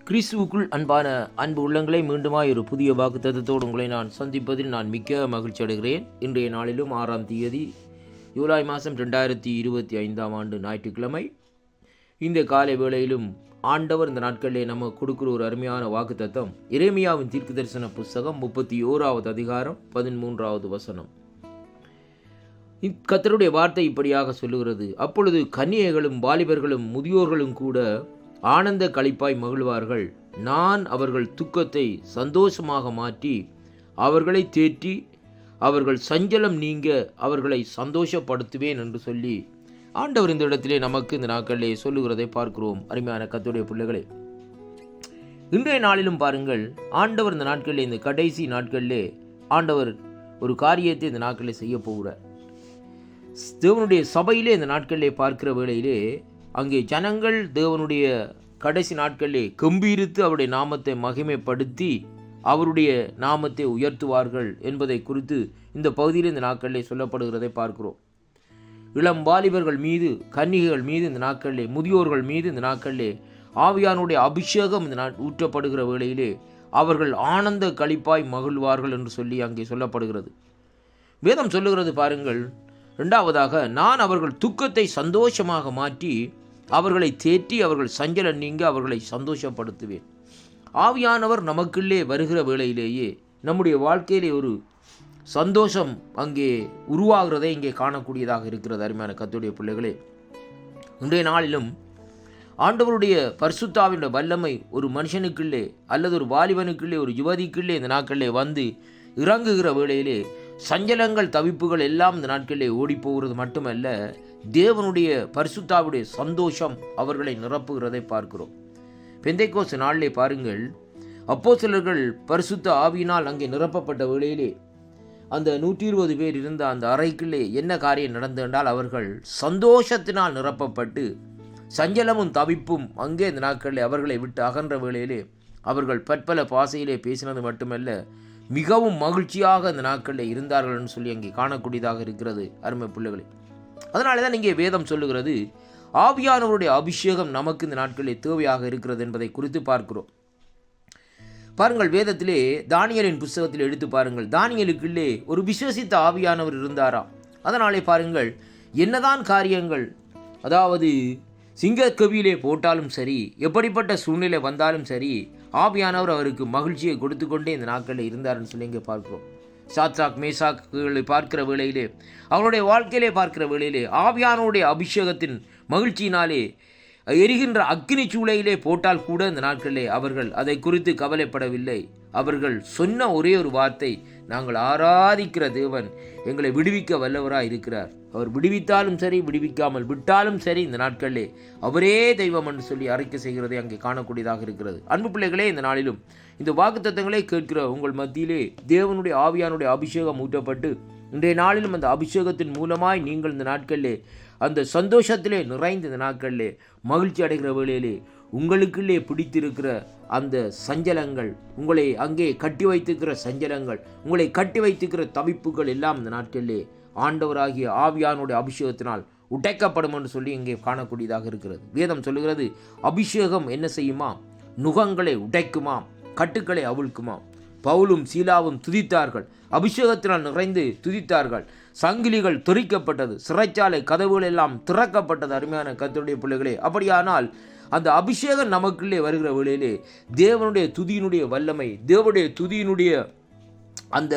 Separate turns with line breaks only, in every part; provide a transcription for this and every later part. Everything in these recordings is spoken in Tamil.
கிறிஸ்துவுக்குள் அன்பான அன்பு உள்ளங்களை மீண்டுமாய் ஒரு புதிய வாக்குத்தத்தத்தோடு உங்களை நான் சந்திப்பதில் நான் மிக்க மகிழ்ச்சி அடைகிறேன். இன்றைய நாளிலும் 6ஆம் தேதி ஜூலை மாதம் 2025ஆம் ஆண்டு ஞாயிற்றுக்கிழமை. இந்த காலை வேளையிலும் ஆண்டவர் இந்த நாட்களிலே நம்ம கொடுக்குற ஒரு அருமையான வாக்குத்தத்தம் எரேமியாவின் தீர்க்க தரிசன புஸ்தகம் 31வது அதிகாரம் 13வது வசனம். கர்த்தருடைய வார்த்தை இப்படியாக சொல்லுகிறது: அப்பொழுது கன்னிகைகளும் வாலிபர்களும் முதியோர்களும் கூட ஆனந்த களிப்பாய் மகிழ்வார்கள். நான் அவர்கள் துக்கத்தை சந்தோஷமாக மாற்றி அவர்களை தேற்றி அவர்கள் சஞ்சலம் நீங்க அவர்களை சந்தோஷப்படுத்துவேன் என்று சொல்லி ஆண்டவர் இந்த இடத்திலே நமக்கு இந்த நாட்களிலே சொல்லுகிறதை பார்க்கிறோம். அருமையான கர்த்தருடைய பிள்ளைகளே, இன்றைய நாளிலும் பாருங்கள், ஆண்டவர் இந்த நாட்களிலே, இந்த கடைசி நாட்களிலே ஆண்டவர் ஒரு காரியத்தை இந்த நாட்களிலே செய்ய போகிறார். தேவனுடைய சபையிலே இந்த நாட்களிலே பார்க்கிற வேளையிலே அங்கே ஜனங்கள் தேவனுடைய கடைசி நாட்களிலே கம்பீரித்து அவருடைய நாமத்தை மகிமைப்படுத்தி அவருடைய நாமத்தை உயர்த்துவார்கள் என்பதை குறித்து இந்த பகுதியில் இந்த நாட்களிலே சொல்லப்படுகிறதை பார்க்கிறோம். இளம் வாலிபர்கள் மீது, கன்னிகைகள் மீது இந்த நாட்களிலே, முதியோர்கள் மீது இந்த நாட்களிலே ஆவியானுடைய அபிஷேகம் இந்த ஊற்றப்படுகிற வேளையிலே அவர்கள் ஆனந்த களிப்பாய் மகிழ்வார்கள் என்று சொல்லி அங்கே சொல்லப்படுகிறது. வேதம் சொல்லுகிறது பாருங்கள், இரண்டாவதாக, நான் அவர்கள் துக்கத்தை சந்தோஷமாக மாற்றி அவர்களை தேற்றி அவர்கள் சஞ்சலம் நீங்க அவர்களை சந்தோஷப்படுத்துவேன். ஆவியானவர் நமக்குள்ளே வருகிற வேளையிலேயே நம்முடைய வாழ்க்கையிலே ஒரு சந்தோஷம் அங்கே உருவாகிறதை இங்கே காணக்கூடியதாக இருக்கிறது. அருமையான கர்த்தருடைய பிள்ளைகளே, இன்றைய நாளிலும் ஆண்டவருடைய பரிசுத்தாவின் வல்லமை ஒரு மனுஷனுக்குள்ளே அல்லது ஒரு வாலிபனுக்குள்ளே, ஒரு யுவதிக்குள்ளே இந்த நாட்களிலே வந்து இறங்குகிற வேளையிலே சஞ்சலங்கள், தவிப்புகள் எல்லாம் இந்த நாட்களிலே ஓடிப்போகிறது மட்டுமல்ல, தேவனுடைய பரிசுத்தாவுடைய சந்தோஷம் அவர்களை நிரப்புகிறதை பார்க்கிறோம். பெந்தைக்கோஸ்து நாளிலே பாருங்கள், அப்போஸ்தலர்கள் பரிசுத்த ஆவியினால் அங்கே நிரப்பப்பட்ட வேளையிலே அந்த 120 பேர் இருந்த அந்த அறைக்குள்ளே என்ன காரியம் நடந்தது என்றால், அவர்கள் சந்தோஷத்தினால் நிரப்பப்பட்டு சஞ்சலமும் தவிப்பும் அங்கே இந்த நாட்களிலே அவர்களை விட்டு அகன்ற வேளையிலே அவர்கள் பற்பல பாசையிலே பேசினது மட்டுமல்ல, மிகவும் மகிழ்ச்சியாக இந்த நாட்களில் இருந்தார்கள் என்று சொல்லி அங்கே காணக்கூடியதாக இருக்கிறது. அருமை பிள்ளைகளே, அதனால தான் இங்கே வேதம் சொல்லுகிறது, ஆவியானவருடைய அபிஷேகம் நமக்கு இந்த நாட்களில் தேவையாக இருக்கிறது என்பதை குறித்து பார்க்கிறோம். பாருங்கள், வேதத்திலே தானியேலின் புஸ்தகத்தில் எடுத்து பாருங்கள், தானியேலுக்குள்ளே ஒரு விசுவசித்த ஆவியானவர் இருந்தாராம். அதனாலே பாருங்கள், என்னதான் காரியங்கள், அதாவது சிங்கக்கவியிலே போட்டாலும் சரி, எப்படிப்பட்ட சூழ்நிலை வந்தாலும் சரி, ஆவியானவர் அவருக்கு மகிழ்ச்சியை கொடுத்து கொண்டே இந்த நாட்களில் இருந்தார்னு சொல்லி இங்கே பார்க்கிறோம். சாத்ராக் மேசாக்களை பார்க்கிற வேளையிலே, அவருடைய வாழ்க்கையிலே பார்க்கிற வேளையிலே ஆவியானவருடைய அபிஷேகத்தின் மகிழ்ச்சியினாலே எரிகின்ற அக்கினி சூளையிலே போட்டால் கூட இந்த நாட்களிலே அவர்கள் அதை குறித்து கவலைப்படவில்லை. அவர்கள் சொன்ன ஒரே ஒரு வார்த்தை, நாங்கள் ஆராதிக்கிற தேவன் எங்களை விடுவிக்க வல்லவராக இருக்கிறார். அவர் விடுவித்தாலும் சரி, விடுவிக்காமல் விட்டாலும் சரி, இந்த நாட்களிலே அவரே தெய்வம் என்று சொல்லி அறிக்கை செய்கிறதை அங்கே காணக்கூடியதாக இருக்கிறது. அன்பு பிள்ளைகளே, இந்த நாளிலும் இந்த வாக்குத்தத்தங்களை கேட்கிற உங்கள் மத்தியிலே தேவனுடைய ஆவியானுடைய அபிஷேகம் ஊற்றப்பட்டு இன்றைய நாளிலும் அந்த அபிஷேகத்தின் மூலமாய் நீங்கள் இந்த நாட்களிலே அந்த சந்தோஷத்திலே நிறைந்த இந்த நாட்களிலே மகிழ்ச்சி அடைகிற வேளையிலே உங்களுக்குள்ளே பிடித்திருக்கிற அந்த சஞ்சலங்கள், உங்களை அங்கே கட்டி வைத்திருக்கிற சஞ்சலங்கள், உங்களை கட்டி வைத்திருக்கிற தவிப்புகள் எல்லாம் இந்த நாட்களிலே ஆண்டவராகிய ஆவியானுடைய அபிஷேகத்தினால் உடைக்கப்படும் என்று சொல்லி இங்கே காணக்கூடியதாக இருக்கிறது. வேதம் சொல்லுகிறது, அபிஷேகம் என்ன செய்யுமா? நுகங்களை உடைக்குமாம், கட்டுக்களை அவிழ்க்குமாம். பவுலும் சீலாவும் துதித்தார்கள், அபிஷேகத்தினால் நிறைந்து துதித்தார்கள். சங்கிலிகள் துரிக்கப்பட்டது, சிறைச்சாலை கதவுகள் எல்லாம் திறக்கப்பட்டது. அருமையான கர்த்தருடைய பிள்ளைகளே, அப்படியானால் அந்த அபிஷேகம் நமக்குள்ளே வருகிற வேளையிலே தேவனுடைய துதியினுடைய வல்லமை, தேவனுடைய துதியினுடைய அந்த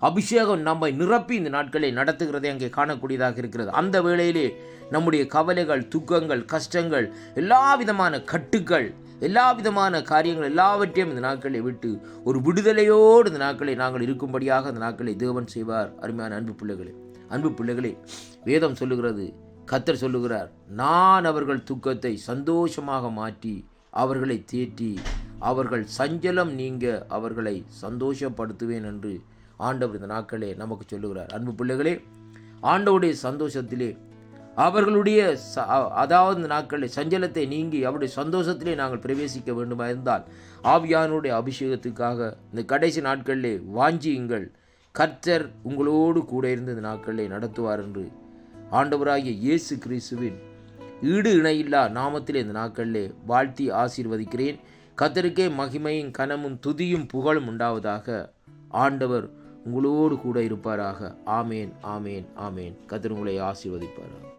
அபிஷேகம் நம்மை நிரப்பி இந்த நாட்களை நடத்துகிறதை அங்கே காணக்கூடியதாக இருக்கிறது. அந்த வேளையிலே நம்முடைய கவலைகள், துக்கங்கள், கஷ்டங்கள், எல்லா விதமான கட்டுக்கள், எல்லா விதமான காரியங்கள் எல்லாவற்றையும் இந்த நாட்களை விட்டு ஒரு விடுதலையோடு இந்த நாட்களை நாங்கள் இருக்கும்படியாக இந்த நாட்களை தேவன் செய்வார். அருமையான அன்பு பிள்ளைகளே, வேதம் சொல்லுகிறது, கர்த்தர் சொல்லுகிறார், நான் அவர்கள் துக்கத்தை சந்தோஷமாக மாற்றி அவர்களை தேற்றி அவர்கள் சஞ்சலம் நீங்க அவர்களை சந்தோஷப்படுத்துவேன் என்று ஆண்டவர் இந்த நாட்களே நமக்கு சொல்லுகிறார். அன்பு பிள்ளைகளே, ஆண்டவருடைய சந்தோஷத்திலே அவர்களுடைய அதாவது இந்த நாட்களில் சஞ்சலத்தை நீங்கி அவருடைய சந்தோஷத்திலே நாங்கள் பிரவேசிக்க வேண்டுமா இருந்தால் ஆவியானுடைய அபிஷேகத்துக்காக இந்த கடைசி நாட்களிலே வாஞ்சியுங்கள். கர்த்தர் உங்களோடு கூட இருந்து இந்த நாட்களிலே நடத்துவார் என்று ஆண்டவராகிய இயேசு கிறிஸ்துவின் ஈடு இணையில்லா நாமத்திலே இந்த நாட்களிலே வாழ்த்தி ஆசீர்வதிக்கிறேன். கர்த்தருக்கே மகிமையும் கனமும் துதியும் புகழும் உண்டாவதாக. ஆண்டவர் உங்களோடு கூட இருப்பாராக. ஆமேன், ஆமேன், ஆமேன். கர்த்தர் உங்களை ஆசீர்வதிப்பாராக.